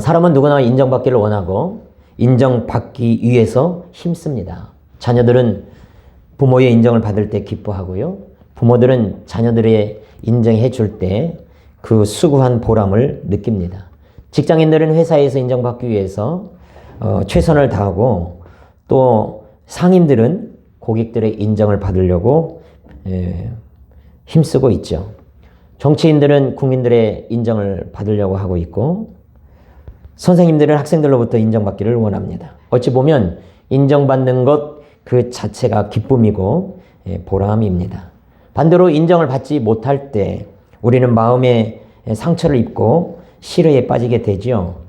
사람은 누구나 인정받기를 원하고 인정받기 위해서 힘씁니다. 자녀들은 부모의 인정을 받을 때 기뻐하고요. 부모들은 자녀들의 인정해 줄 때 그 수고한 보람을 느낍니다. 직장인들은 회사에서 인정받기 위해서 최선을 다하고, 또 상인들은 고객들의 인정을 받으려고 힘쓰고 있죠. 정치인들은 국민들의 인정을 받으려고 하고 있고, 선생님들은 학생들로부터 인정받기를 원합니다. 어찌 보면 인정받는 것 그 자체가 기쁨이고 보람입니다. 반대로 인정을 받지 못할 때 우리는 마음에 상처를 입고 실의에 빠지게 되죠.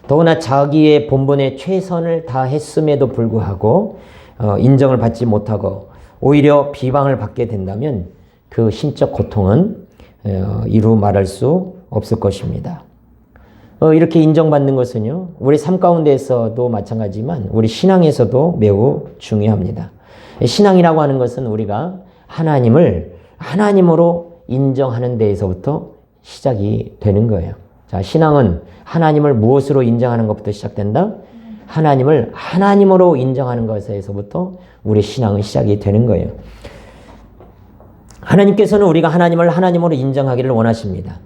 더구나 자기의 본분에 최선을 다했음에도 불구하고 인정을 받지 못하고 오히려 비방을 받게 된다면 그 심적 고통은 이루 말할 수 없을 것입니다. 이렇게 인정받는 것은요, 우리 삶 가운데에서도 마찬가지지만 우리 신앙에서도 매우 중요합니다. 신앙이라고 하는 것은 우리가 하나님을 하나님으로 인정하는 데에서부터 시작이 되는 거예요. 자, 신앙은 하나님을 무엇으로 인정하는 것부터 시작된다? 하나님을 하나님으로 인정하는 것에서부터 우리 신앙은 시작이 되는 거예요. 하나님께서는 우리가 하나님을 하나님으로 인정하기를 원하십니다.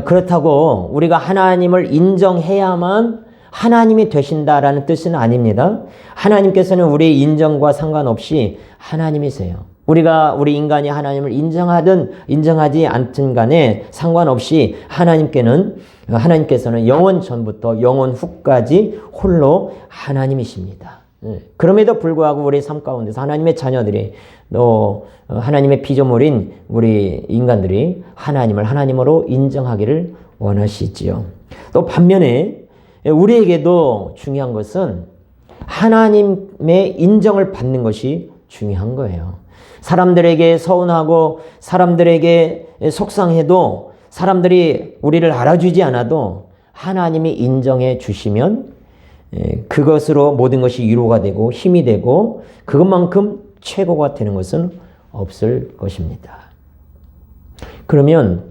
그렇다고 우리가 하나님을 인정해야만 하나님이 되신다라는 뜻은 아닙니다. 하나님께서는 우리의 인정과 상관없이 하나님이세요. 우리 인간이 하나님을 인정하든 인정하지 않든 간에 상관없이 하나님께서는 영원 전부터 영원 후까지 홀로 하나님이십니다. 그럼에도 불구하고 우리 삶 가운데서 하나님의 자녀들이, 또 하나님의 피조물인 우리 인간들이 하나님을 하나님으로 인정하기를 원하시지요. 또 반면에 우리에게도 중요한 것은 하나님의 인정을 받는 것이 중요한 거예요. 사람들에게 서운하고 사람들에게 속상해도, 사람들이 우리를 알아주지 않아도 하나님이 인정해 주시면 그것으로 모든 것이 위로가 되고 힘이 되고 그것만큼 최고가 되는 것은 없을 것입니다. 그러면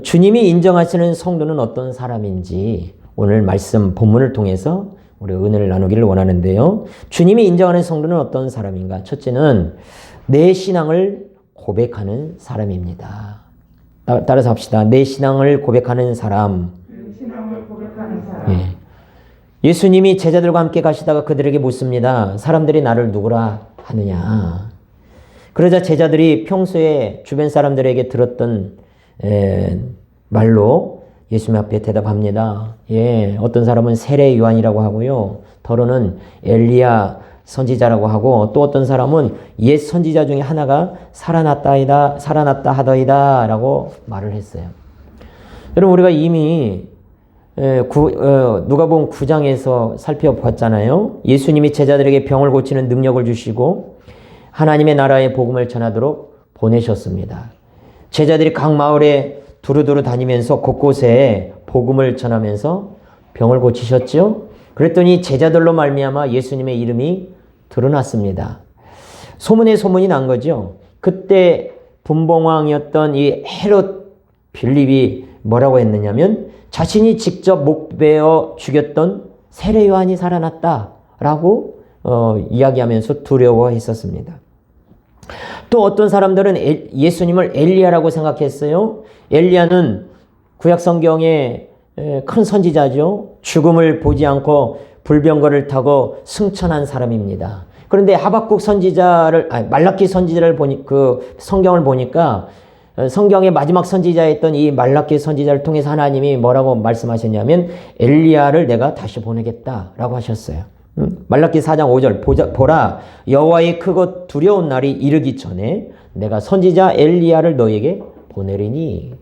주님이 인정하시는 성도는 어떤 사람인지 오늘 말씀 본문을 통해서 우리 은혜를 나누기를 원하는데요. 주님이 인정하는 성도는 어떤 사람인가? 첫째는 내 신앙을 고백하는 사람입니다. 따라서 합시다. 내 신앙을 고백하는 사람. 예. 예수님이 제자들과 함께 가시다가 그들에게 묻습니다. 사람들이 나를 누구라 하느냐? 그러자 제자들이 평소에 주변 사람들에게 들었던 말로 예수님 앞에 대답합니다. 어떤 사람은 세례 요한이라고 하고요. 더러는 엘리야 선지자라고 하고, 또 어떤 사람은 옛 선지자 중에 하나가 살아났다 하더이다 라고 말을 했어요. 여러분, 우리가 이미 누가복음 9장에서 살펴봤잖아요. 예수님이 제자들에게 병을 고치는 능력을 주시고 하나님의 나라의 복음을 전하도록 보내셨습니다. 제자들이 각 마을에 두루두루 다니면서 곳곳에 복음을 전하면서 병을 고치셨죠. 그랬더니 제자들로 말미암아 예수님의 이름이 드러났습니다. 소문이 난 거죠. 그때 분봉왕이었던 이 헤롯 빌립이 뭐라고 했느냐면, 자신이 직접 목베어 죽였던 세례 요한이 살아났다라고 이야기하면서 두려워했었습니다. 또 어떤 사람들은 예수님을 엘리야라고 생각했어요. 엘리야는 구약 성경의 큰 선지자죠. 죽음을 보지 않고 불병거를 타고 승천한 사람입니다. 그런데 말라기 선지자를 성경을 보니까 성경의 마지막 선지자였던 이 말라기 선지자를 통해서 하나님이 뭐라고 말씀하셨냐면, 엘리야를 내가 다시 보내겠다라고 하셨어요. 말라기 4장 5절, 보라 여호와의 크고 두려운 날이 이르기 전에 내가 선지자 엘리야를 너에게 보내리니.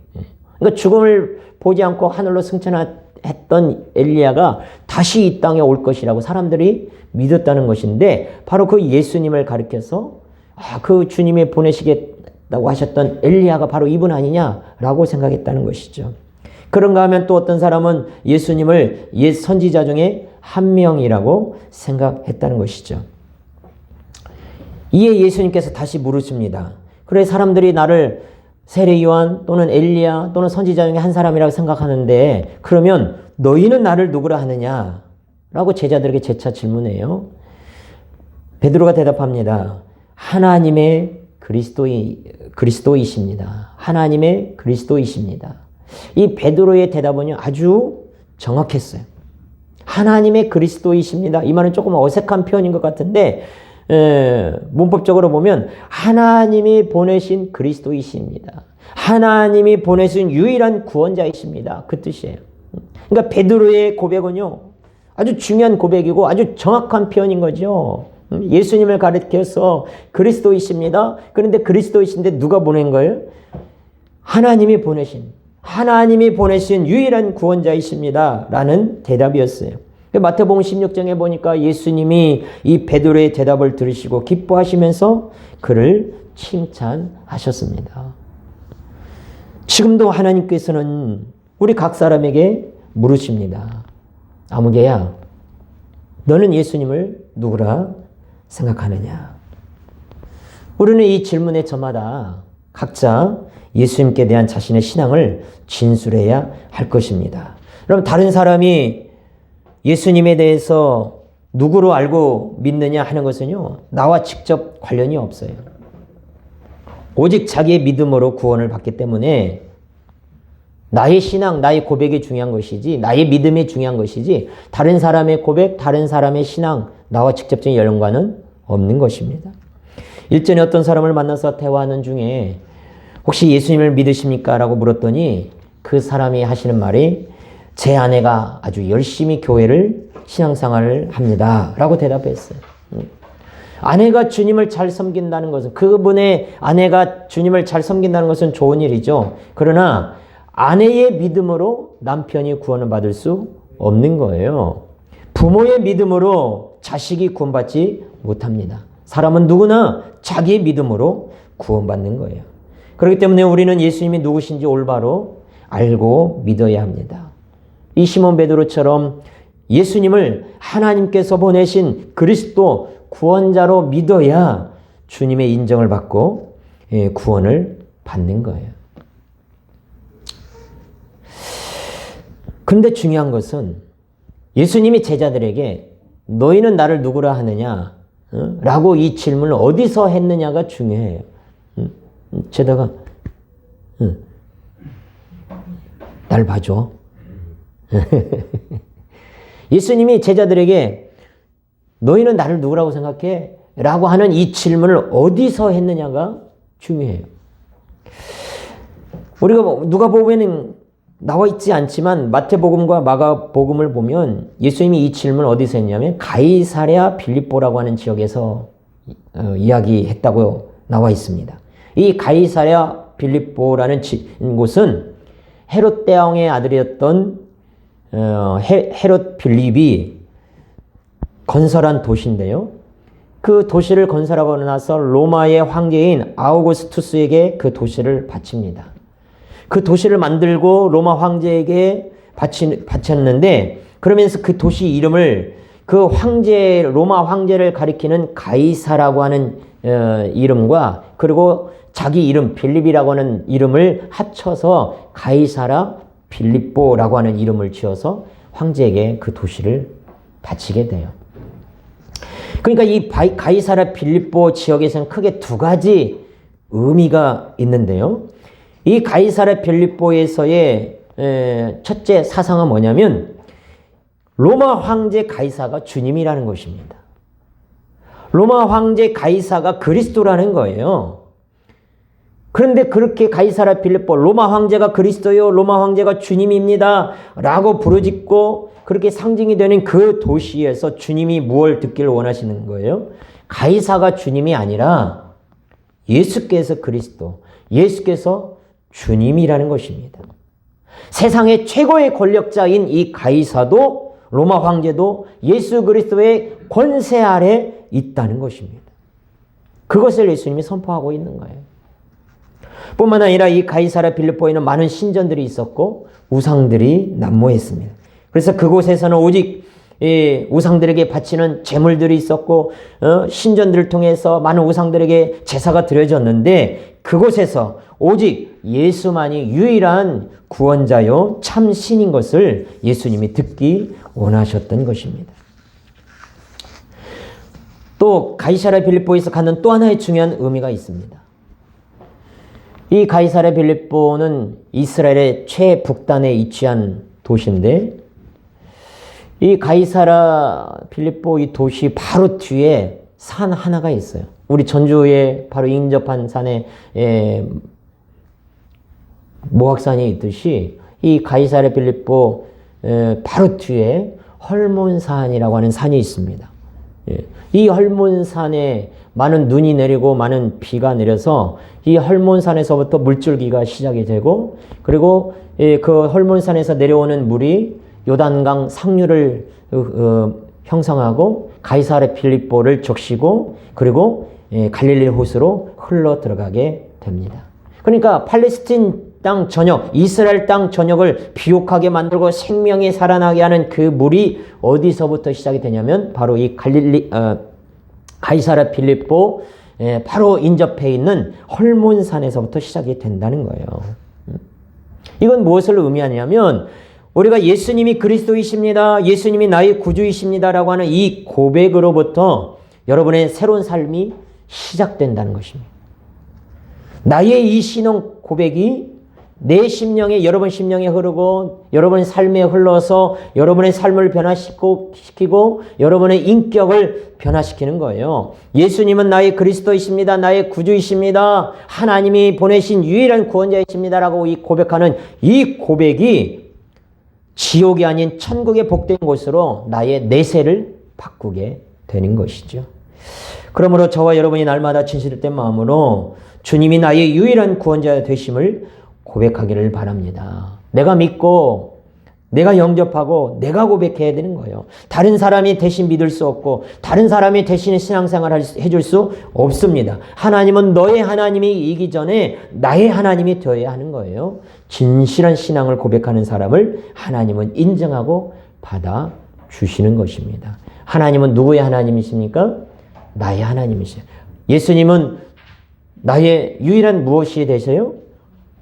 그러니까 죽음을 보지 않고 하늘로 승천했던 엘리야가 다시 이 땅에 올 것이라고 사람들이 믿었다는 것인데, 바로 그 예수님을 가리켜서 그 주님이 보내시겠다고 하셨던 엘리야가 바로 이분 아니냐라고 생각했다는 것이죠. 그런가 하면 또 어떤 사람은 예수님을 옛 선지자 중에 한 명이라고 생각했다는 것이죠. 이에 예수님께서 다시 물으십니다. 그래, 사람들이 나를 세례 요한 또는 엘리야 또는 선지자 중에 한 사람이라고 생각하는데, 그러면 너희는 나를 누구라 하느냐? 라고 제자들에게 재차 질문해요. 베드로가 대답합니다. 하나님의 그리스도이십니다. 하나님의 그리스도이십니다. 이 베드로의 대답은요, 아주 정확했어요. 하나님의 그리스도이십니다. 이 말은 조금 어색한 표현인 것 같은데, 문법적으로 보면 하나님이 보내신 그리스도이십니다. 하나님이 보내신 유일한 구원자이십니다. 그 뜻이에요. 그러니까 베드로의 고백은요, 아주 중요한 고백이고 아주 정확한 표현인 거죠. 예수님을 가리켜서 그리스도이십니다. 그런데 그리스도이신데 누가 보낸 거예요? 하나님이 보내신 유일한 구원자이십니다. 라는 대답이었어요. 마태복음 16장에 보니까 예수님이 이 베드로의 대답을 들으시고 기뻐하시면서 그를 칭찬하셨습니다. 지금도 하나님께서는 우리 각 사람에게 물으십니다. 아무개야, 너는 예수님을 누구라 생각하느냐? 우리는 이 질문에 저마다 각자 예수님께 대한 자신의 신앙을 진술해야 할 것입니다. 그럼 다른 사람이 예수님에 대해서 누구로 알고 믿느냐 하는 것은요, 나와 직접 관련이 없어요. 오직 자기의 믿음으로 구원을 받기 때문에 나의 신앙, 나의 고백이 중요한 것이지, 나의 믿음이 중요한 것이지, 다른 사람의 고백, 다른 사람의 신앙, 나와 직접적인 연관은 없는 것입니다. 일전에 어떤 사람을 만나서 대화하는 중에 혹시 예수님을 믿으십니까? 라고 물었더니 그 사람이 하시는 말이 제 아내가 아주 열심히 교회를 신앙생활을 합니다. 라고 대답했어요. 아내가 주님을 잘 섬긴다는 것은, 그분의 아내가 주님을 잘 섬긴다는 것은 좋은 일이죠. 그러나 아내의 믿음으로 남편이 구원을 받을 수 없는 거예요. 부모의 믿음으로 자식이 구원받지 못합니다. 사람은 누구나 자기의 믿음으로 구원받는 거예요. 그렇기 때문에 우리는 예수님이 누구신지 올바로 알고 믿어야 합니다. 이 시몬 베드로처럼 예수님을 하나님께서 보내신 그리스도 구원자로 믿어야 주님의 인정을 받고 구원을 받는 거예요. 그런데 중요한 것은 예수님이 제자들에게 너희는 나를 누구라 하느냐? 라고 이 질문을 어디서 했느냐가 중요해요. 제다가 날 봐줘. 예수님이 제자들에게 너희는 나를 누구라고 생각해? 라고 하는 이 질문을 어디서 했느냐가 중요해요. 우리가 누가복음에는 나와 있지 않지만 마태복음과 마가복음을 보면 예수님이 이 질문을 어디서 했냐면 가이사랴 빌립보라고 하는 지역에서 이야기했다고 나와 있습니다. 이 가이사랴 빌립보라는 곳은 헤롯 대왕의 아들이었던 헤롯 빌립이 건설한 도시인데요. 그 도시를 건설하고 나서 로마의 황제인 아우구스투스에게 그 도시를 바칩니다. 그 도시를 만들고 로마 황제에게 바쳤는데, 그러면서 그 도시 이름을 그 로마 황제를 가리키는 가이사라고 하는 이름과 그리고 자기 이름 빌립이라고 하는 이름을 합쳐서 가이사라 빌립보라고 하는 이름을 지어서 황제에게 그 도시를 바치게 돼요. 그러니까 이 가이사라 빌립보 지역에서는 크게 두 가지 의미가 있는데요. 이 가이사라 빌립보에서의 첫째 사상은 뭐냐면 로마 황제 가이사가 주님이라는 것입니다. 로마 황제 가이사가 그리스도라는 거예요. 그런데 그렇게 가이사라 빌립보, 로마 황제가 그리스도요, 로마 황제가 주님입니다 라고 부르짖고 그렇게 상징이 되는 그 도시에서 주님이 무엇을 듣기를 원하시는 거예요? 가이사가 주님이 아니라 예수께서 그리스도, 예수께서 주님이라는 것입니다. 세상의 최고의 권력자인 이 가이사도, 로마 황제도 예수 그리스도의 권세 아래 있다는 것입니다. 그것을 예수님이 선포하고 있는 거예요. 뿐만 아니라 이 가이사라 빌립보에는 많은 신전들이 있었고 우상들이 난무했습니다. 그래서 그곳에서는 오직 우상들에게 바치는 제물들이 있었고 신전들을 통해서 많은 우상들에게 제사가 드려졌는데 그곳에서 오직 예수만이 유일한 구원자요 참 신인 것을 예수님이 듣기 원하셨던 것입니다. 또 가이사랴 빌립보에서 갖는 또 하나의 중요한 의미가 있습니다. 이 가이사랴 빌립보는 이스라엘의 최북단에 위치한 도시인데 이 가이사랴 빌립보 이 도시 바로 뒤에 산 하나가 있어요. 우리 전주에 바로 인접한 산에 모악산이 있듯이 이 가이사랴 빌립보 바로 뒤에 헐몬산이라고 하는 산이 있습니다. 이 헐몬산에 많은 눈이 내리고 많은 비가 내려서 이 헐몬산에서부터 물줄기가 시작이 되고 그리고 그 헐몬산에서 내려오는 물이 요단강 상류를 형성하고 가이사랴 빌립보를 적시고 그리고 갈릴리 호수로 흘러 들어가게 됩니다. 그러니까 팔레스틴 땅 전역, 이스라엘 땅 전역을 비옥하게 만들고 생명이 살아나게 하는 그 물이 어디서부터 시작이 되냐면 바로 이 가이사랴 빌립보 바로 인접해 있는 헐몬산에서부터 시작이 된다는 거예요. 이건 무엇을 의미하냐면 우리가 예수님이 그리스도이십니다. 예수님이 나의 구주이십니다라고 하는 이 고백으로부터 여러분의 새로운 삶이 시작된다는 것입니다. 나의 이 신앙 고백이 내 심령에 여러분 심령에 흐르고 여러분의 삶에 흘러서 여러분의 삶을 변화시키고 여러분의 인격을 변화시키는 거예요. 예수님은 나의 그리스도이십니다. 나의 구주이십니다. 하나님이 보내신 유일한 구원자이십니다라고 이 고백하는 이 고백이 지옥이 아닌 천국의 복된 곳으로 나의 내세를 바꾸게 되는 것이죠. 그러므로 저와 여러분이 날마다 진실된 마음으로 주님이 나의 유일한 구원자 되심을 고백하기를 바랍니다. 내가 믿고 내가 영접하고 내가 고백해야 되는 거예요. 다른 사람이 대신 믿을 수 없고 다른 사람이 대신 신앙생활을 해줄 수 없습니다. 하나님은 너의 하나님이기 전에 나의 하나님이 되어야 하는 거예요. 진실한 신앙을 고백하는 사람을 하나님은 인정하고 받아주시는 것입니다. 하나님은 누구의 하나님이십니까? 나의 하나님이세요. 예수님은 나의 유일한 무엇이 되세요?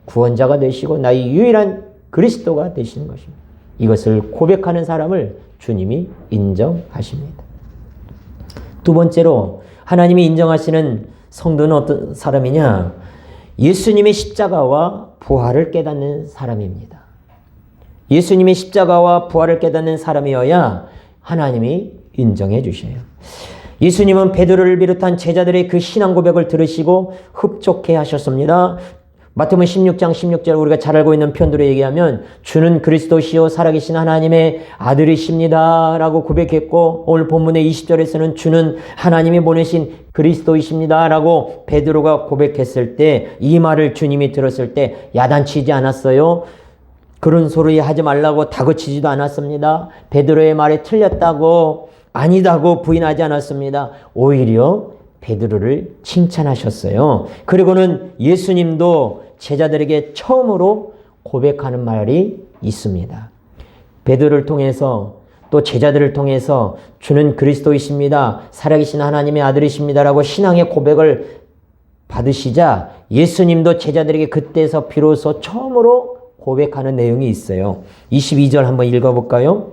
구원자가 되시고 나의 유일한 그리스도가 되시는 것입니다. 이것을 고백하는 사람을 주님이 인정하십니다. 두 번째로 하나님이 인정하시는 성도는 어떤 사람이냐? 예수님의 십자가와 부활을 깨닫는 사람입니다. 예수님의 십자가와 부활을 깨닫는 사람이어야 하나님이 인정해 주셔요. 예수님은 베드로를 비롯한 제자들의 그 신앙 고백을 들으시고 흡족해 하셨습니다. 마태복음 16장 16절 우리가 잘 알고 있는 편들에 얘기하면 주는 그리스도시요 살아계신 하나님의 아들이십니다 라고 고백했고 오늘 본문의 20절에서는 주는 하나님이 보내신 그리스도이십니다 라고 베드로가 고백했을 때 이 말을 주님이 들었을 때 야단치지 않았어요. 그런 소리 하지 말라고 다그치지도 않았습니다. 베드로의 말에 틀렸다고 아니다고 부인하지 않았습니다. 오히려 베드로를 칭찬하셨어요. 그리고는 예수님도 제자들에게 처음으로 고백하는 말이 있습니다. 베드로를 통해서 또 제자들을 통해서 주는 그리스도이십니다. 살아계신 하나님의 아들이십니다라고 신앙의 고백을 받으시자 예수님도 제자들에게 그때서 비로소 처음으로 고백하는 내용이 있어요. 22절 한번 읽어볼까요?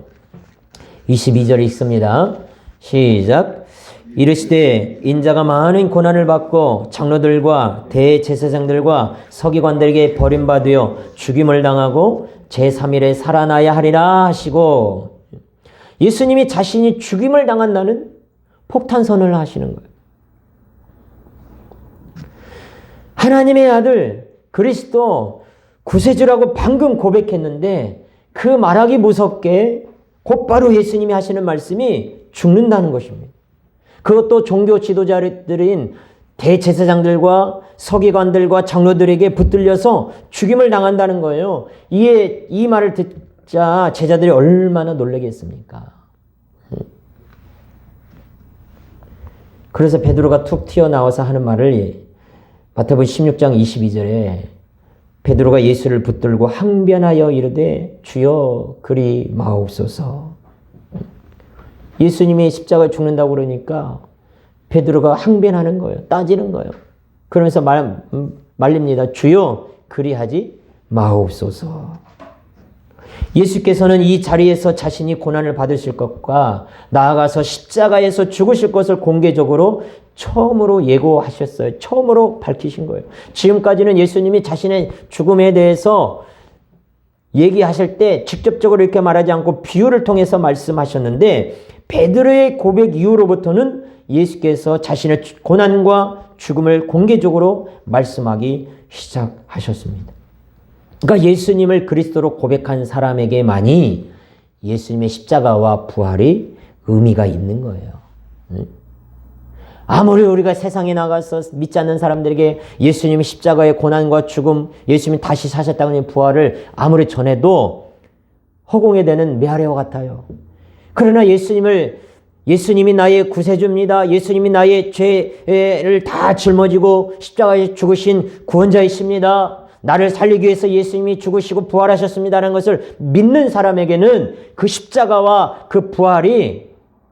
22절 읽습니다. 시작. 이르시되 인자가 많은 고난을 받고 장로들과 대제사장들과 서기관들에게 버림받으여 죽임을 당하고 제3일에 살아나야 하리라 하시고 예수님이 자신이 죽임을 당한다는 폭탄선언을 하시는 거예요. 하나님의 아들 그리스도 구세주라고 방금 고백했는데 그 말하기 무섭게 곧바로 예수님이 하시는 말씀이 죽는다는 것입니다. 그것도 종교 지도자들인 대제사장들과 서기관들과 장로들에게 붙들려서 죽임을 당한다는 거예요. 이 말을 듣자 제자들이 얼마나 놀라겠습니까? 그래서 베드로가 툭 튀어나와서 하는 말을 마태복음 16장 22절에 베드로가 예수를 붙들고 항변하여 이르되 주여 그리 마옵소서. 예수님이 십자가에 죽는다고 그러니까 베드로가 항변하는 거예요. 따지는 거예요. 그러면서 말립니다. 주여 그리하지 마옵소서. 예수께서는 이 자리에서 자신이 고난을 받으실 것과 나아가서 십자가에서 죽으실 것을 공개적으로 처음으로 예고하셨어요. 처음으로 밝히신 거예요. 지금까지는 예수님이 자신의 죽음에 대해서 얘기하실 때 직접적으로 이렇게 말하지 않고 비유를 통해서 말씀하셨는데, 베드로의 고백 이후로부터는 예수께서 자신의 고난과 죽음을 공개적으로 말씀하기 시작하셨습니다. 그러니까 예수님을 그리스도로 고백한 사람에게만이 예수님의 십자가와 부활이 의미가 있는 거예요. 아무리 우리가 세상에 나가서 믿지 않는 사람들에게 예수님의 십자가의 고난과 죽음, 예수님이 다시 사셨다는 부활을 아무리 전해도 허공에 대는 메아리와 같아요. 그러나 예수님이 나의 구세주입니다. 예수님이 나의 죄를 다 짊어지고 십자가에 죽으신 구원자이십니다. 나를 살리기 위해서 예수님이 죽으시고 부활하셨습니다라는 것을 믿는 사람에게는 그 십자가와 그 부활이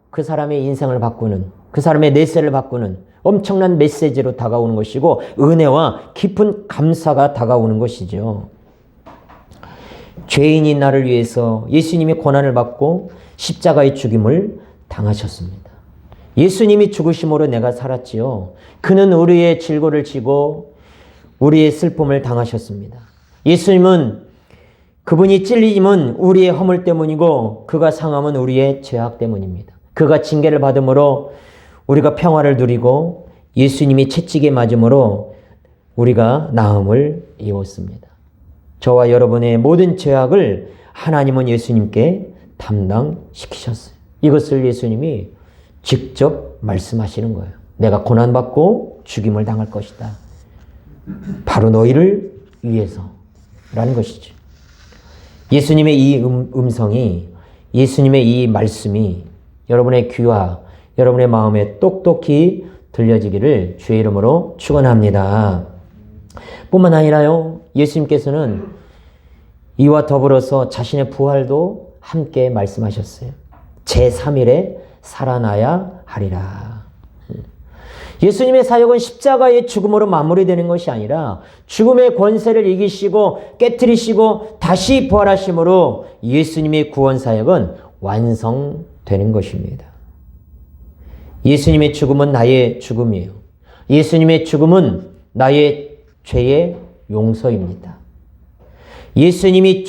그 사람의 인생을 바꾸는, 그 사람의 내세를 바꾸는 엄청난 메시지로 다가오는 것이고, 은혜와 깊은 감사가 다가오는 것이죠. 죄인인 나를 위해서 예수님이 고난을 받고 십자가의 죽임을 당하셨습니다. 예수님이 죽으심으로 내가 살았지요. 그는 우리의 질고를 지고 우리의 슬픔을 당하셨습니다. 예수님은, 그분이 찔림은 우리의 허물 때문이고 그가 상함은 우리의 죄악 때문입니다. 그가 징계를 받음으로 우리가 평화를 누리고 예수님이 채찍에 맞음으로 우리가 나음을 입었습니다. 저와 여러분의 모든 죄악을 하나님은 예수님께 담당시키셨어요. 이것을 예수님이 직접 말씀하시는 거예요. 내가 고난받고 죽임을 당할 것이다. 바로 너희를 위해서라는 것이죠. 예수님의 이 음성이, 예수님의 이 말씀이 여러분의 귀와 여러분의 마음에 똑똑히 들려지기를 주의 이름으로 축원합니다. 뿐만 아니라요, 예수님께서는 이와 더불어서 자신의 부활도 함께 말씀하셨어요. 제3일에 살아나야 하리라. 예수님의 사역은 십자가의 죽음으로 마무리되는 것이 아니라 죽음의 권세를 이기시고 깨트리시고 다시 부활하심으로 예수님의 구원 사역은 완성되는 것입니다. 예수님의 죽음은 나의 죽음이에요. 예수님의 죽음은 나의 죄의 용서입니다. 예수님이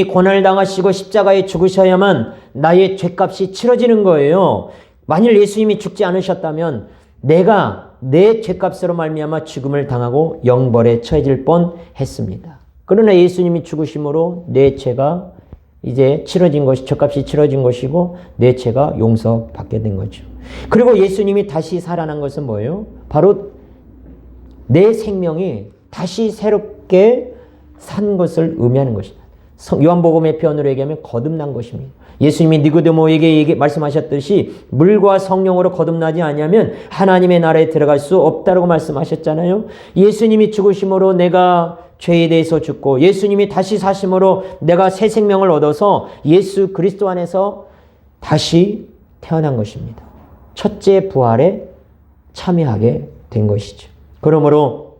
고난을 당하시고 십자가에 죽으셔야만 나의 죄값이 치러지는 거예요. 만일 예수님이 죽지 않으셨다면 내가 내 죄값으로 말미암아 죽음을 당하고 영벌에 처해질 뻔했습니다. 그러나 예수님이 죽으심으로 내 죄가 이제 치러진 것이, 죄값이 치러진 것이고 내 죄가 용서받게 된 거죠. 그리고 예수님이 다시 살아난 것은 뭐예요? 바로 내 생명이 다시 새롭게 산 것을 의미하는 것입니다. 요한복음의 표현으로 얘기하면 거듭난 것입니다. 예수님이 니고데모에게 말씀하셨듯이 물과 성령으로 거듭나지 아니하면 하나님의 나라에 들어갈 수 없다라고 말씀하셨잖아요. 예수님이 죽으심으로 내가 죄에 대해서 죽고 예수님이 다시 사심으로 내가 새 생명을 얻어서 예수 그리스도 안에서 다시 태어난 것입니다. 첫째 부활에 참여하게 된 것이죠. 그러므로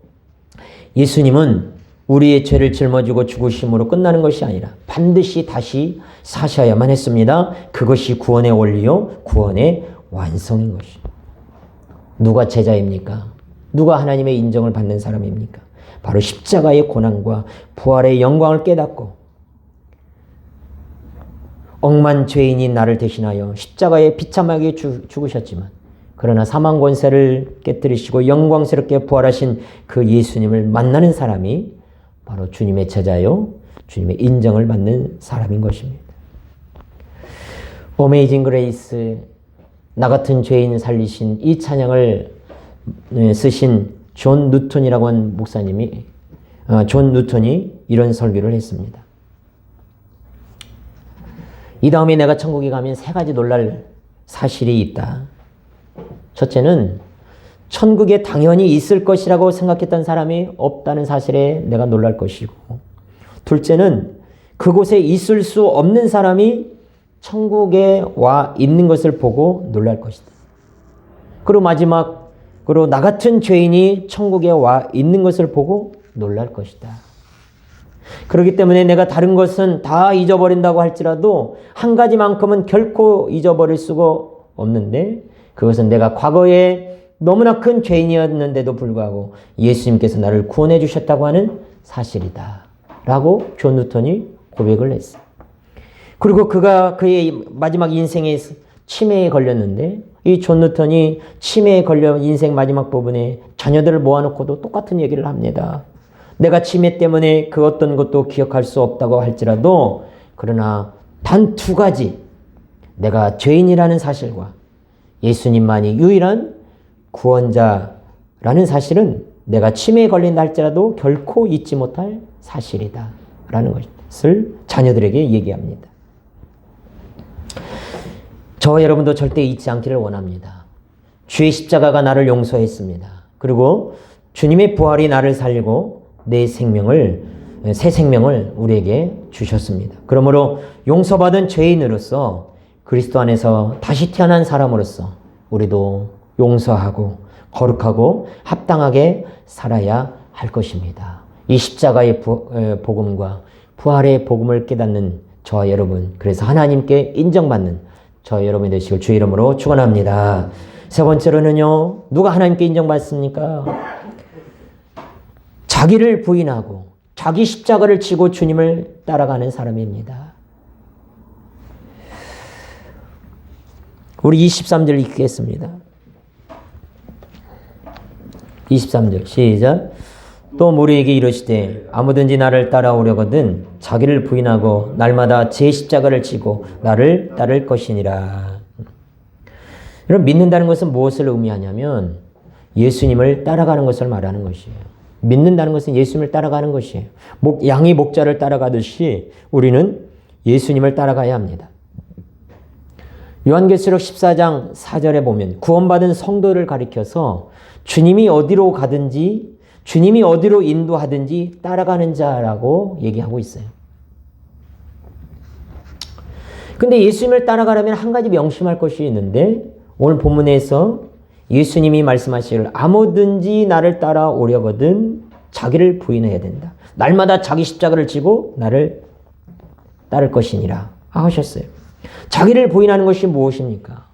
예수님은 우리의 죄를 짊어지고 죽으심으로 끝나는 것이 아니라 반드시 다시 사셔야만 했습니다. 그것이 구원의 원리요, 구원의 완성인 것입니다. 누가 제자입니까? 누가 하나님의 인정을 받는 사람입니까? 바로 십자가의 고난과 부활의 영광을 깨닫고 억만 죄인인 나를 대신하여 십자가에 비참하게 죽으셨지만 그러나 사망 권세를 깨뜨리시고 영광스럽게 부활하신 그 예수님을 만나는 사람이 바로 주님의 제자요, 주님의 인정을 받는 사람인 것입니다. 어메이징 그레이스, 나 같은 죄인 살리신 이 찬양을 쓰신 존 누턴이라고 하는 목사님이, 존 누턴이 이런 설교를 했습니다. 이 다음에 내가 천국에 가면 세 가지 놀랄 사실이 있다. 첫째는 천국에 당연히 있을 것이라고 생각했던 사람이 없다는 사실에 내가 놀랄 것이고, 둘째는 그곳에 있을 수 없는 사람이 천국에 와 있는 것을 보고 놀랄 것이다. 그리고 마지막으로 나 같은 죄인이 천국에 와 있는 것을 보고 놀랄 것이다. 그렇기 때문에 내가 다른 것은 다 잊어버린다고 할지라도 한 가지만큼은 결코 잊어버릴 수가 없는데, 그것은 내가 과거에 너무나 큰 죄인이었는데도 불구하고 예수님께서 나를 구원해 주셨다고 하는 사실이다 라고 존 뉴턴이 고백을 했어요. 그리고 그가 그의 마지막 인생의 치매에 걸렸는데, 이 존 뉴턴이 치매에 걸려 인생 마지막 부분에 자녀들을 모아놓고도 똑같은 얘기를 합니다. 내가 치매 때문에 그 어떤 것도 기억할 수 없다고 할지라도, 그러나 단 두 가지, 내가 죄인이라는 사실과 예수님만이 유일한 구원자라는 사실은 내가 치매에 걸린다 할지라도 결코 잊지 못할 사실이다 라는 것을 자녀들에게 얘기합니다. 저와 여러분도 절대 잊지 않기를 원합니다. 주의 십자가가 나를 용서했습니다. 그리고 주님의 부활이 나를 살리고 새 생명을 우리에게 주셨습니다. 그러므로 용서받은 죄인으로서, 그리스도 안에서 다시 태어난 사람으로서 우리도 용서하고 거룩하고 합당하게 살아야 할 것입니다. 이 십자가의 복음과 부활의 복음을 깨닫는 저와 여러분, 그래서 하나님께 인정받는 저와 여러분이 되시길 주의 이름으로 축원합니다. 세 번째로는요, 누가 하나님께 인정받습니까? 자기를 부인하고 자기 십자가를 지고 주님을 따라가는 사람입니다. 우리 23절 읽겠습니다. 23절 시작. 또 우리에게 이르시되 아무든지 나를 따라오려거든 자기를 부인하고 날마다 제 십자가를 지고 나를 따를 것이니라. 여러분, 믿는다는 것은 무엇을 의미하냐면 예수님을 따라가는 것을 말하는 것이에요. 믿는다는 것은 예수님을 따라가는 것이에요. 양이 목자를 따라가듯이 우리는 예수님을 따라가야 합니다. 요한계시록 14장 4절에 보면 구원받은 성도를 가리켜서 주님이 어디로 가든지, 주님이 어디로 인도하든지 따라가는 자라고 얘기하고 있어요. 근데 예수님을 따라가려면 한 가지 명심할 것이 있는데, 오늘 본문에서 예수님이 말씀하시기를 아무든지 나를 따라오려거든 자기를 부인해야 된다. 날마다 자기 십자가를 지고 나를 따를 것이니라 하셨어요. 자기를 부인하는 것이 무엇입니까?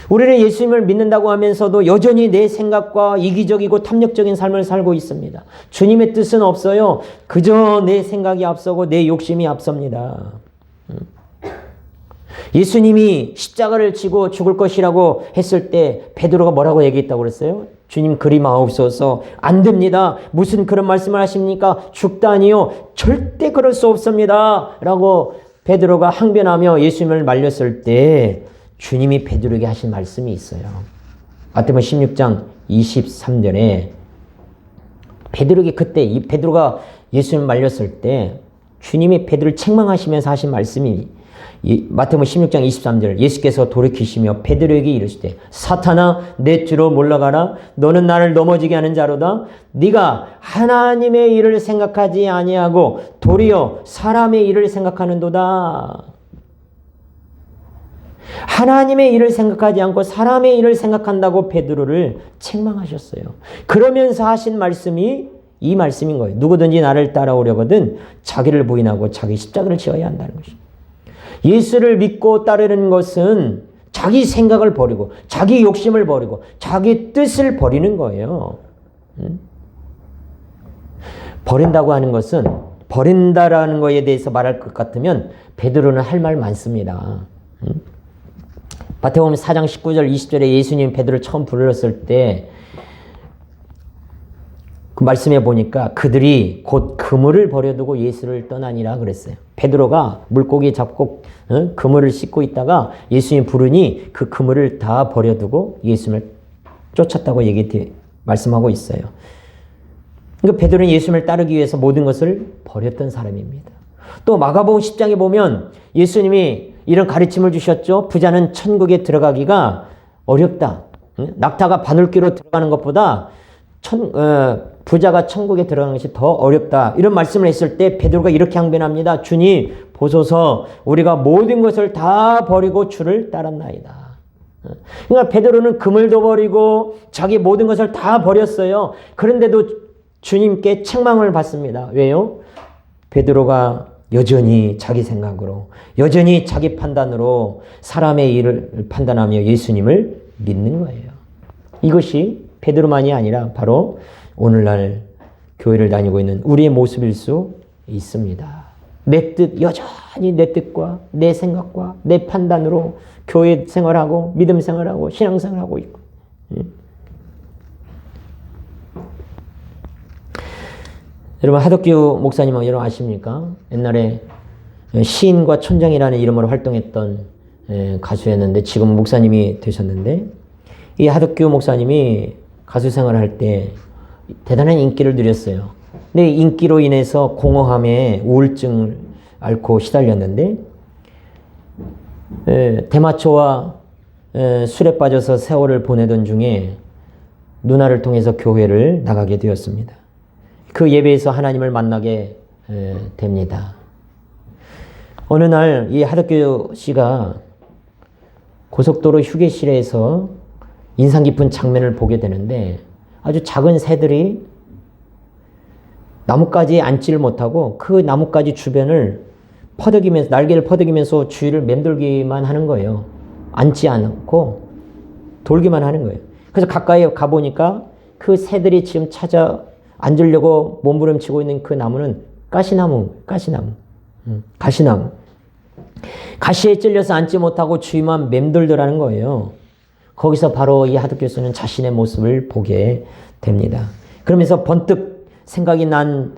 우리는 예수님을 믿는다고 하면서도 여전히 내 생각과 이기적이고 탐욕적인 삶을 살고 있습니다. 주님의 뜻은 없어요. 그저 내 생각이 앞서고 내 욕심이 앞섭니다. 예수님이 십자가를 지고 죽을 것이라고 했을 때 베드로가 뭐라고 얘기했다고 그랬어요? 주님 그리 마옵소서. 안 됩니다. 무슨 그런 말씀을 하십니까? 죽다니요. 절대 그럴 수 없습니다. 라고 베드로가 항변하며 예수님을 말렸을 때 주님이 베드로에게 하신 말씀이 있어요. 마태복음 16장 23절에 베드로에게 그때 이 베드로가 예수님을 말렸을 때 주님이 베드로를 책망하시면서 하신 말씀이 마태복음 16장 23절 예수께서 돌이키시며 베드로에게 이르시되 사탄아 내 뒤로 물러가라. 너는 나를 넘어지게 하는 자로다. 네가 하나님의 일을 생각하지 아니하고 도리어 사람의 일을 생각하는도다. 하나님의 일을 생각하지 않고 사람의 일을 생각한다고 베드로를 책망하셨어요. 그러면서 하신 말씀이 이 말씀인 거예요. 누구든지 나를 따라오려거든 자기를 부인하고 자기 십자가를 지어야 한다는 것이죠. 예수를 믿고 따르는 것은 자기 생각을 버리고 자기 욕심을 버리고 자기 뜻을 버리는 거예요. 버린다고 하는 것은 버린다라는 것에 대해서 말할 것 같으면 베드로는 할 말 많습니다. 마태복음 4장 19절 20절에 예수님 베드로를 처음 불렀을 때 그 말씀해 보니까 그들이 곧 그물을 버려두고 예수를 떠나니라 그랬어요. 베드로가 물고기 잡고 그물을 씻고 있다가 예수님 부르니 그 그물을 다 버려두고 예수님을 쫓았다고 말씀하고 있어요. 그러니까 베드로는 예수님을 따르기 위해서 모든 것을 버렸던 사람입니다. 또 마가복음 10장에 보면 예수님이 이런 가르침을 주셨죠. 부자는 천국에 들어가기가 어렵다. 낙타가 바늘귀로 들어가는 것보다 부자가 천국에 들어가는 것이 더 어렵다. 이런 말씀을 했을 때 베드로가 이렇게 항변합니다. 주님 보소서 우리가 모든 것을 다 버리고 주를 따랐나이다. 그러니까 베드로는 그물도 버리고 자기 모든 것을 다 버렸어요. 그런데도 주님께 책망을 받습니다. 왜요? 베드로가 여전히 자기 생각으로, 여전히 자기 판단으로 사람의 일을 판단하며 예수님을 믿는 거예요. 이것이 베드로만이 아니라 바로 오늘날 교회를 다니고 있는 우리의 모습일 수 있습니다. 내 뜻, 여전히 내 뜻과 내 생각과 내 판단으로 교회 생활하고 믿음 생활하고 신앙 생활하고 있고. 여러분 하덕규 목사님은 여러분 아십니까? 옛날에 시인과 촌장이라는 이름으로 활동했던 가수였는데 지금 목사님이 되셨는데 이 하덕규 목사님이 가수 생활을 할 때 대단한 인기를 누렸어요. 근데 인기로 인해서 공허함에 우울증을 앓고 시달렸는데 대마초와 술에 빠져서 세월을 보내던 중에 누나를 통해서 교회를 나가게 되었습니다. 그 예배에서 하나님을 만나게 됩니다. 어느 날 이 하덕규 씨가 고속도로 휴게실에서 인상 깊은 장면을 보게 되는데 아주 작은 새들이 나뭇가지에 앉지를 못하고 그 나뭇가지 주변을 퍼덕이면서 날개를 퍼덕이면서 주위를 맴돌기만 하는 거예요. 앉지 않고 돌기만 하는 거예요. 그래서 가까이 가보니까 그 새들이 지금 찾아 앉으려고 몸부림치고 있는 그 나무는 가시나무. 가시에 찔려서 앉지 못하고 주위만 맴돌더라는 거예요. 거기서 바로 이 하덕 교수는 자신의 모습을 보게 됩니다. 그러면서 번뜩 생각이 난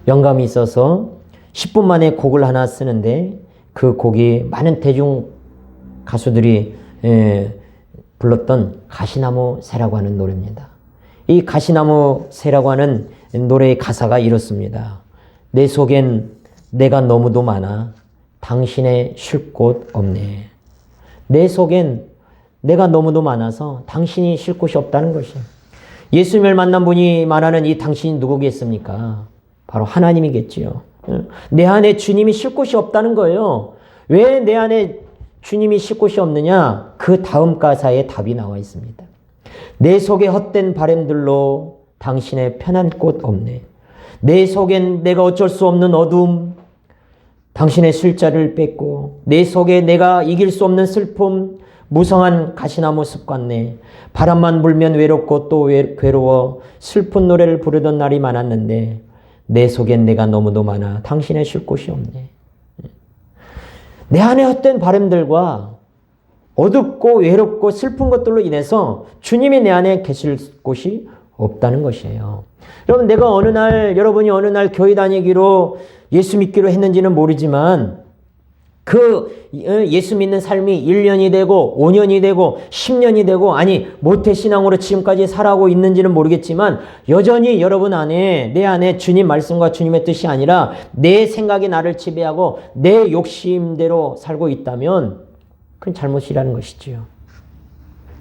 영감이 있어서 10분 만에 곡을 하나 쓰는데 그 곡이 많은 대중 가수들이 불렀던 가시나무 새라고 하는 노래입니다. 이 가시나무 새라고 하는 노래의 가사가 이렇습니다. 내 속엔 내가 너무도 많아 당신의 쉴 곳 없네. 내 속엔 내가 너무도 많아서 당신이 쉴 곳이 없다는 것이에요. 예수님을 만난 분이 말하는 이 당신이 누구겠습니까? 바로 하나님이겠지요. 내 안에 주님이 쉴 곳이 없다는 거예요. 왜 내 안에 주님이 쉴 곳이 없느냐? 그 다음 가사에 답이 나와 있습니다. 내 속에 헛된 바람들로 당신의 편한 곳 없네. 내 속엔 내가 어쩔 수 없는 어둠, 당신의 술자를 뺏고 내 속에 내가 이길 수 없는 슬픔, 무성한 가시나무 숲 같네. 바람만 불면 외롭고 또 괴로워 슬픈 노래를 부르던 날이 많았는데 내 속엔 내가 너무도 많아 당신의 쉴 곳이 없네. 내 안에 헛된 바람들과 어둡고 외롭고 슬픈 것들로 인해서 주님이 내 안에 계실 곳이 없다는 것이에요. 여러분, 내가 여러분이 어느 날 교회 다니기로 예수 믿기로 했는지는 모르지만 그 예수 믿는 삶이 1년이 되고 5년이 되고 10년이 되고 아니 모태신앙으로 지금까지 살아오고 있는지는 모르겠지만 여전히 여러분 안에 내 안에 주님 말씀과 주님의 뜻이 아니라 내 생각이 나를 지배하고 내 욕심대로 살고 있다면 그건 잘못이라는 것이지요.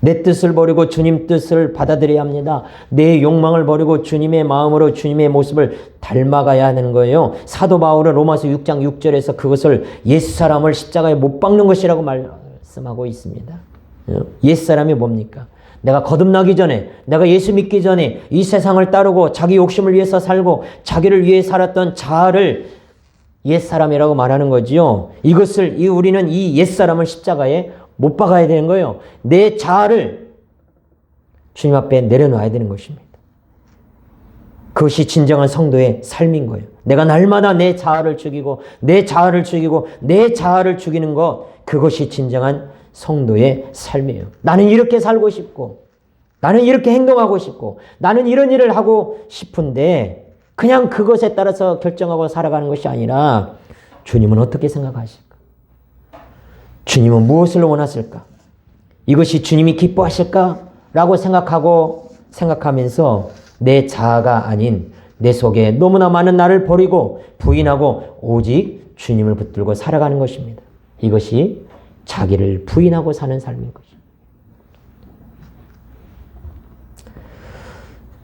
내 뜻을 버리고 주님 뜻을 받아들여야 합니다. 내 욕망을 버리고 주님의 마음으로 주님의 모습을 닮아가야 하는 거예요. 사도 바울은 로마서 6장 6절에서 그것을 옛사람을 십자가에 못 박는 것이라고 말씀하고 있습니다. 옛사람이 뭡니까? 내가 거듭나기 전에, 내가 예수 믿기 전에 이 세상을 따르고 자기 욕심을 위해서 살고 자기를 위해 살았던 자아를 옛사람이라고 말하는 거지요. 우리는 이 옛사람을 십자가에 못 박아야 되는 거예요. 내 자아를 주님 앞에 내려놔야 되는 것입니다. 그것이 진정한 성도의 삶인 거예요. 내가 날마다 내 자아를 죽이고 내 자아를 죽이는 것, 그것이 진정한 성도의 삶이에요. 나는 이렇게 살고 싶고 나는 이렇게 행동하고 싶고 나는 이런 일을 하고 싶은데 그냥 그것에 따라서 결정하고 살아가는 것이 아니라 주님은 어떻게 생각하실까? 주님은 무엇을 원하실까? 이것이 주님이 기뻐하실까? 라고 생각하면서 내 자아가 아닌 내 속에 너무나 많은 나를 버리고 부인하고 오직 주님을 붙들고 살아가는 것입니다. 이것이 자기를 부인하고 사는 삶인 것입니다.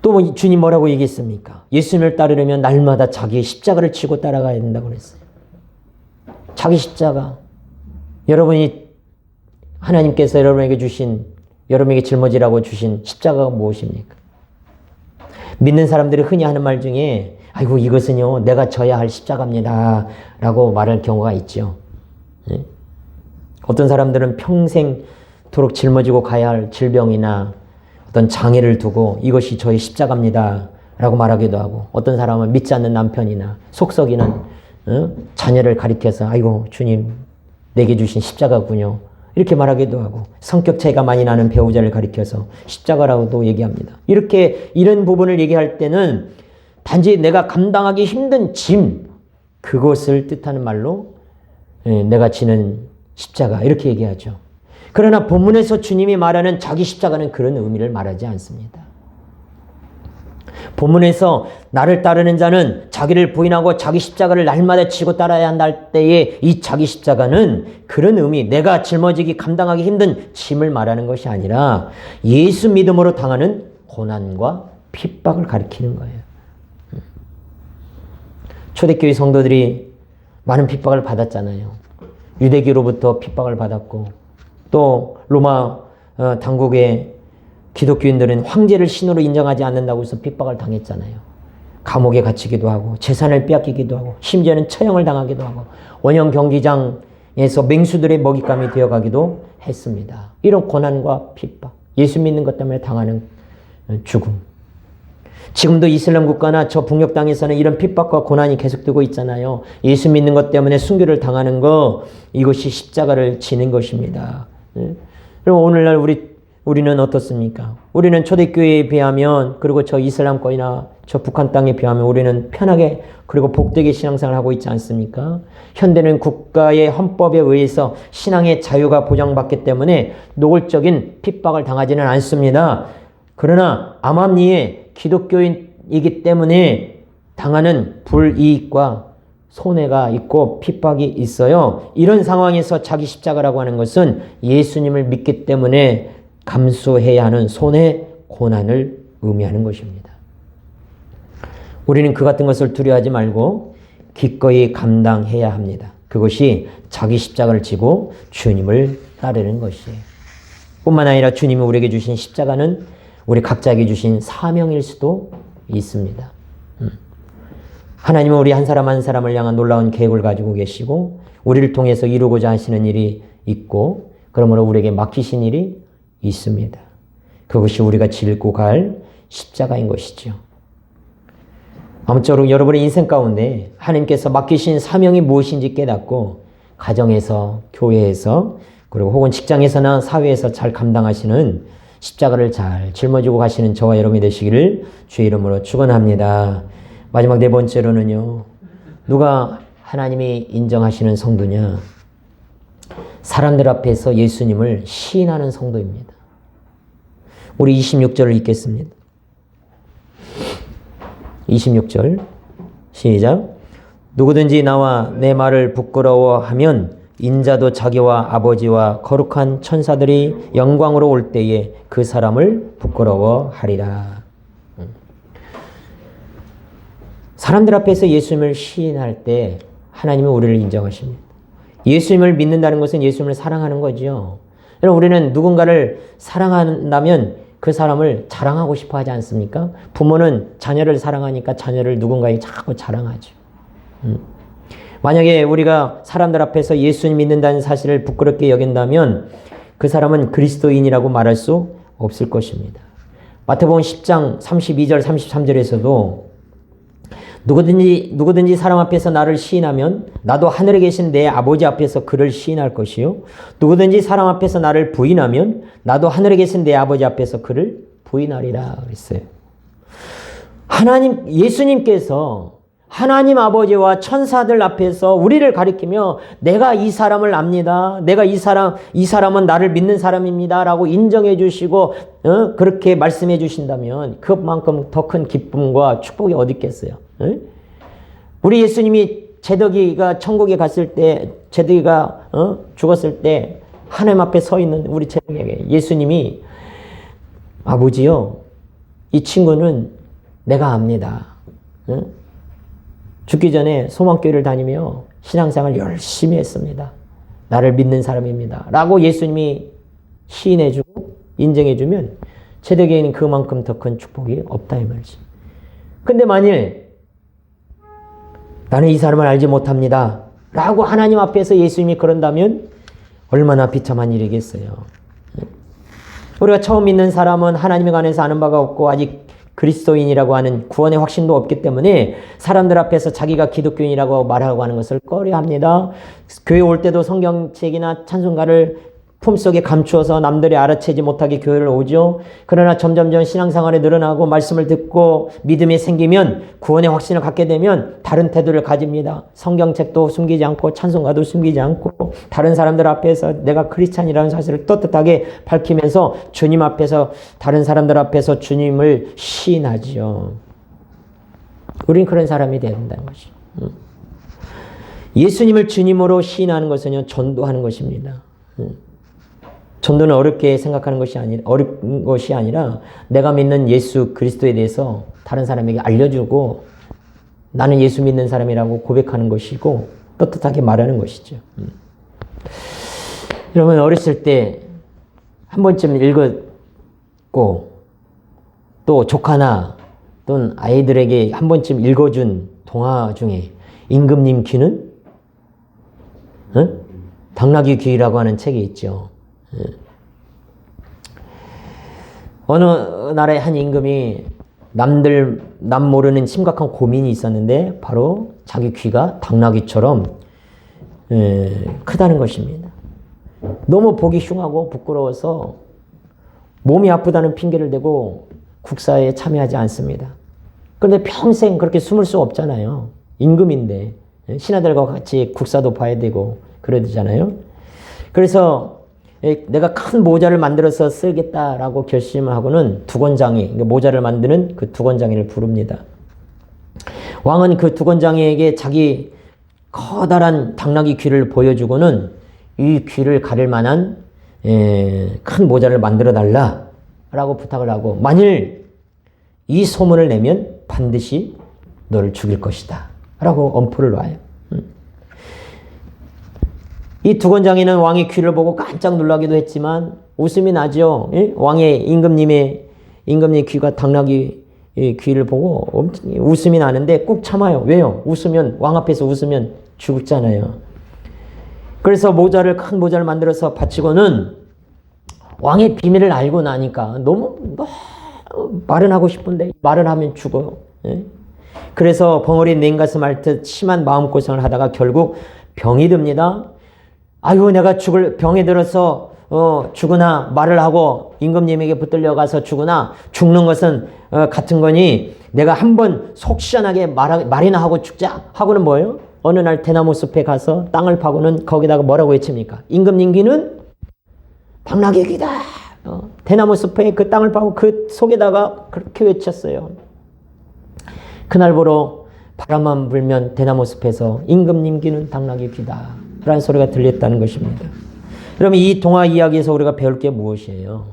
또 주님 뭐라고 얘기했습니까? 예수님을 따르려면 날마다 자기의 십자가를 지고 따라가야 된다고 그랬어요. 자기 십자가. 여러분이 하나님께서 여러분에게 주신, 여러분에게 짊어지라고 주신 십자가가 무엇입니까? 믿는 사람들이 흔히 하는 말 중에 아이고 이것은요 내가 져야 할 십자가입니다 라고 말할 경우가 있죠. 어떤 사람들은 평생토록 짊어지고 가야 할 질병이나 어떤 장애를 두고 이것이 저의 십자가입니다 라고 말하기도 하고, 어떤 사람은 믿지 않는 남편이나 속썩이는 자녀를 가리켜서 아이고 주님 내게 주신 십자가군요 이렇게 말하기도 하고, 성격 차이가 많이 나는 배우자를 가리켜서 십자가라고도 얘기합니다. 이렇게 이런 부분을 얘기할 때는 단지 내가 감당하기 힘든 짐, 그것을 뜻하는 말로 내가 지는 십자가 이렇게 얘기하죠. 그러나 본문에서 주님이 말하는 자기 십자가는 그런 의미를 말하지 않습니다. 본문에서 나를 따르는 자는 자기를 부인하고 자기 십자가를 날마다 지고 따라야 한다 할 때에 이 자기 십자가는 그런 의미, 내가 짊어지기 감당하기 힘든 짐을 말하는 것이 아니라 예수 믿음으로 당하는 고난과 핍박을 가리키는 거예요. 초대교회 성도들이 많은 핍박을 받았잖아요. 유대교로부터 핍박을 받았고, 또 로마 당국의 기독교인들은 황제를 신으로 인정하지 않는다고 해서 핍박을 당했잖아요. 감옥에 갇히기도 하고 재산을 빼앗기기도 하고 심지어는 처형을 당하기도 하고 원형 경기장에서 맹수들의 먹잇감이 되어가기도 했습니다. 이런 고난과 핍박, 예수 믿는 것 때문에 당하는 죽음. 지금도 이슬람 국가나 저 북녘 땅에서는 이런 핍박과 고난이 계속되고 있잖아요. 예수 믿는 것 때문에 순교를 당하는 거, 이것이 십자가를 지는 것입니다. 그럼 오늘날 우리는 어떻습니까? 우리는 초대교회에 비하면, 그리고 저 이슬람권이나 저 북한 땅에 비하면 우리는 편하게 그리고 복되게 신앙생활을 하고 있지 않습니까? 현대는 국가의 헌법에 의해서 신앙의 자유가 보장받기 때문에 노골적인 핍박을 당하지는 않습니다. 그러나 암암리에 기독교인이기 때문에 당하는 불이익과 손해가 있고 핍박이 있어요. 이런 상황에서 자기 십자가라고 하는 것은 예수님을 믿기 때문에 감수해야 하는 손해, 고난을 의미하는 것입니다. 우리는 그 같은 것을 두려워하지 말고 기꺼이 감당해야 합니다. 그것이 자기 십자가를 지고 주님을 따르는 것이에요. 뿐만 아니라 주님이 우리에게 주신 십자가는 우리 각자에게 주신 사명일 수도 있습니다. 하나님은 우리 한 사람 한 사람을 향한 놀라운 계획을 가지고 계시고 우리를 통해서 이루고자 하시는 일이 있고, 그러므로 우리에게 맡기신 일이 있습니다. 그것이 우리가 짊고 갈 십자가인 것이죠. 아무쪼록 여러분의 인생 가운데 하나님께서 맡기신 사명이 무엇인지 깨닫고 가정에서, 교회에서, 그리고 혹은 직장에서나 사회에서 잘 감당하시는 십자가를 잘 짊어지고 가시는 저와 여러분이 되시기를 주의 이름으로 축원합니다. 마지막 네 번째로는요, 누가 하나님이 인정하시는 성도냐? 사람들 앞에서 예수님을 시인하는 성도입니다. 우리 26절을 읽겠습니다. 26절 시작. 누구든지 나와 내 말을 부끄러워하면 인자도 자기와 아버지와 거룩한 천사들이 영광으로 올 때에 그 사람을 부끄러워하리라. 사람들 앞에서 예수님을 시인할 때 하나님은 우리를 인정하십니다. 예수님을 믿는다는 것은 예수님을 사랑하는 거죠. 여러분, 우리는 누군가를 사랑한다면 그 사람을 자랑하고 싶어 하지 않습니까? 부모는 자녀를 사랑하니까 자녀를 누군가에게 자꾸 자랑하죠. 만약에 우리가 사람들 앞에서 예수님 믿는다는 사실을 부끄럽게 여긴다면 그 사람은 그리스도인이라고 말할 수 없을 것입니다. 마태복음 10장 32절 33절에서도 누구든지 사람 앞에서 나를 시인하면 나도 하늘에 계신 내 아버지 앞에서 그를 시인할 것이요, 누구든지 사람 앞에서 나를 부인하면 나도 하늘에 계신 내 아버지 앞에서 그를 부인하리라 그랬어요. 예수님께서 하나님 아버지와 천사들 앞에서 우리를 가리키며 내가 이 사람을 압니다. 내가 이 사람은 나를 믿는 사람입니다. 라고 인정해 주시고 그렇게 말씀해 주신다면 그것만큼 더 큰 기쁨과 축복이 어디 있겠어요? 우리 예수님이 제덕이가 천국에 갔을 때, 제덕이가 죽었을 때 하나님 앞에 서 있는 우리 제덕에게 예수님이 아버지요, 이 친구는 내가 압니다. 죽기 전에 소망교회를 다니며 신앙생활 열심히 했습니다. 나를 믿는 사람입니다. 라고 예수님이 시인해주고 인정해주면 세대교회는 그만큼 더 큰 축복이 없다 이 말이지. 근데 만일 나는 이 사람을 알지 못합니다. 라고 하나님 앞에서 예수님이 그런다면 얼마나 비참한 일이겠어요. 우리가 처음 믿는 사람은 하나님에 관해서 아는 바가 없고 아직 그리스도인이라고 하는 구원의 확신도 없기 때문에 사람들 앞에서 자기가 기독교인이라고 말하고 하는 것을 꺼려합니다. 교회 올 때도 성경책이나 찬송가를 품속에 감추어서 남들이 알아채지 못하게 교회를 오죠. 그러나 점점점 신앙생활에 늘어나고 말씀을 듣고 믿음이 생기면 구원의 확신을 갖게 되면 다른 태도를 가집니다. 성경책도 숨기지 않고 찬송가도 숨기지 않고 다른 사람들 앞에서 내가 크리스찬이라는 사실을 떳떳하게 밝히면서 주님 앞에서 다른 사람들 앞에서 주님을 시인하지요. 우리는 그런 사람이 되어야 된다는 것이죠. 예수님을 주님으로 시인하는 것은요, 전도하는 것입니다. 전도는 어렵게 생각하는 것이 어려운 것이 아니라 내가 믿는 예수 그리스도에 대해서 다른 사람에게 알려주고 나는 예수 믿는 사람이라고 고백하는 것이고 떳떳하게 말하는 것이죠. 여러분 어렸을 때 한 번쯤 읽었고 또 조카나 또는 아이들에게 한 번쯤 읽어준 동화 중에 임금님 귀는 당나귀 귀라고 하는 책이 있죠. 어느 나라의 한 임금이 남 모르는 심각한 고민이 있었는데 바로 자기 귀가 당나귀처럼 크다는 것입니다. 너무 보기 흉하고 부끄러워서 몸이 아프다는 핑계를 대고 국사에 참여하지 않습니다. 그런데 평생 그렇게 숨을 수 없잖아요. 임금인데 신하들과 같이 국사도 봐야 되고 그래야 되잖아요. 그래서 내가 큰 모자를 만들어서 쓰겠다라고 결심을 하고는 두건장이, 모자를 만드는 그 두건장이를 부릅니다. 왕은 그 두건장이에게 자기 커다란 당나귀 귀를 보여주고는 이 귀를 가릴 만한 큰 모자를 만들어 달라라고 부탁을 하고 만일 이 소문을 내면 반드시 너를 죽일 것이다 라고 엄포를 놔요. 이 두건장이는 왕의 귀를 보고 깜짝 놀라기도 했지만 웃음이 나죠. 왕의 임금님 귀가 당나귀 귀를 보고 웃음이 나는데 꼭 참아요. 왜요? 웃으면 왕 앞에서 웃으면 죽잖아요. 그래서 큰 모자를 만들어서 바치고는 왕의 비밀을 알고 나니까 너무 말은 하고 싶은데 말을 하면 죽어요. 그래서 벙어리 냉가슴 앓듯 심한 마음고생을 하다가 결국 병이 듭니다. 아유, 내가 병에 들어서 죽으나 말을 하고 임금님에게 붙들려 가서 죽으나 죽는 것은 같은 거니 내가 한번 속 시원하게 말이나 하고 죽자 하고는 뭐예요? 어느 날 대나무 숲에 가서 땅을 파고는 거기다가 뭐라고 외칩니까? 임금님 귀는 당나귀 귀다. 대나무 숲에 그 땅을 파고 그 속에다가 그렇게 외쳤어요. 그날부로 바람만 불면 대나무 숲에서 임금님 귀는 당나귀 귀다 라는 소리가 들렸다는 것입니다. 그러면 이 동화 이야기에서 우리가 배울 게 무엇이에요?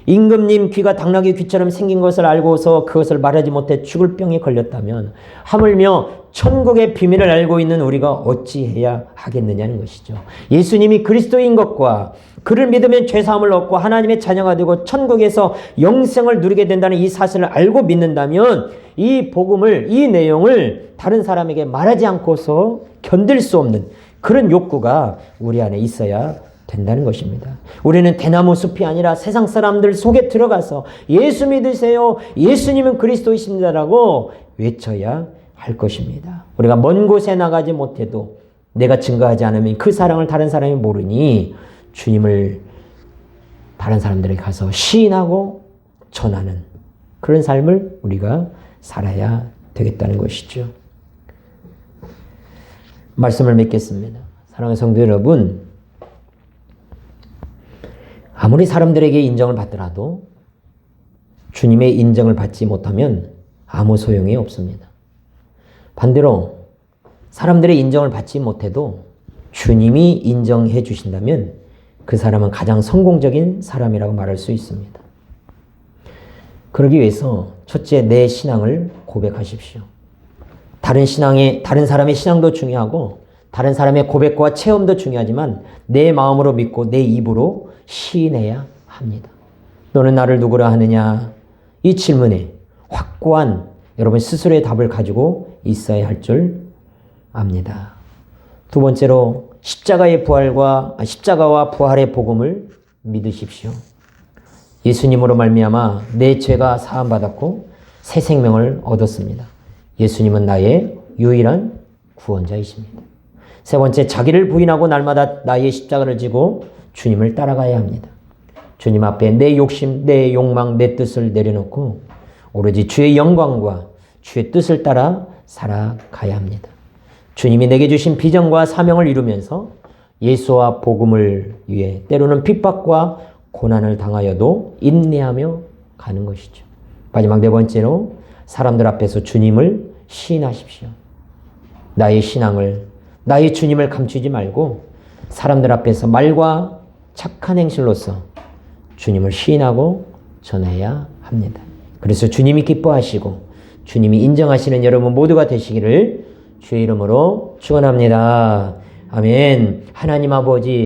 임금님 귀가 당나귀 귀처럼 생긴 것을 알고서 그것을 말하지 못해 죽을 병에 걸렸다면 하물며 천국의 비밀을 알고 있는 우리가 어찌해야 하겠느냐는 것이죠. 예수님이 그리스도인 것과 그를 믿으면 죄사함을 얻고 하나님의 자녀가 되고 천국에서 영생을 누리게 된다는 이 사실을 알고 믿는다면 이 복음을, 이 내용을 다른 사람에게 말하지 않고서 견딜 수 없는 그런 욕구가 우리 안에 있어야 된다는 것입니다. 우리는 대나무 숲이 아니라 세상 사람들 속에 들어가서 예수 믿으세요. 예수님은 그리스도이십니다라고 외쳐야 할 것입니다. 우리가 먼 곳에 나가지 못해도 내가 증거하지 않으면 그 사랑을 다른 사람이 모르니 주님을 다른 사람들에게 가서 시인하고 전하는 그런 삶을 우리가 살아야 되겠다는 것이죠. 말씀을 맺겠습니다. 사랑하는 성도 여러분, 아무리 사람들에게 인정을 받더라도 주님의 인정을 받지 못하면 아무 소용이 없습니다. 반대로 사람들의 인정을 받지 못해도 주님이 인정해 주신다면 그 사람은 가장 성공적인 사람이라고 말할 수 있습니다. 그러기 위해서 첫째, 내 신앙을 고백하십시오. 다른 사람의 신앙도 중요하고 다른 사람의 고백과 체험도 중요하지만 내 마음으로 믿고 내 입으로 시인해야 합니다. 너는 나를 누구라 하느냐? 이 질문에 확고한 여러분 스스로의 답을 가지고 있어야 할 줄 압니다. 두 번째로 십자가와 부활의 복음을 믿으십시오. 예수님으로 말미암아 내 죄가 사함 받았고 새 생명을 얻었습니다. 예수님은 나의 유일한 구원자이십니다. 세 번째, 자기를 부인하고 날마다 나의 십자가를 지고 주님을 따라가야 합니다. 주님 앞에 내 욕심, 내 욕망, 내 뜻을 내려놓고 오로지 주의 영광과 주의 뜻을 따라 살아가야 합니다. 주님이 내게 주신 비전과 사명을 이루면서 예수와 복음을 위해 때로는 핍박과 고난을 당하여도 인내하며 가는 것이죠. 마지막 네 번째로 사람들 앞에서 주님을 시인하십시오. 나의 신앙을, 나의 주님을 감추지 말고 사람들 앞에서 말과 착한 행실로서 주님을 시인하고 전해야 합니다. 그래서 주님이 기뻐하시고 주님이 인정하시는 여러분 모두가 되시기를 주의 이름으로 축원합니다. 아멘. 하나님 아버지,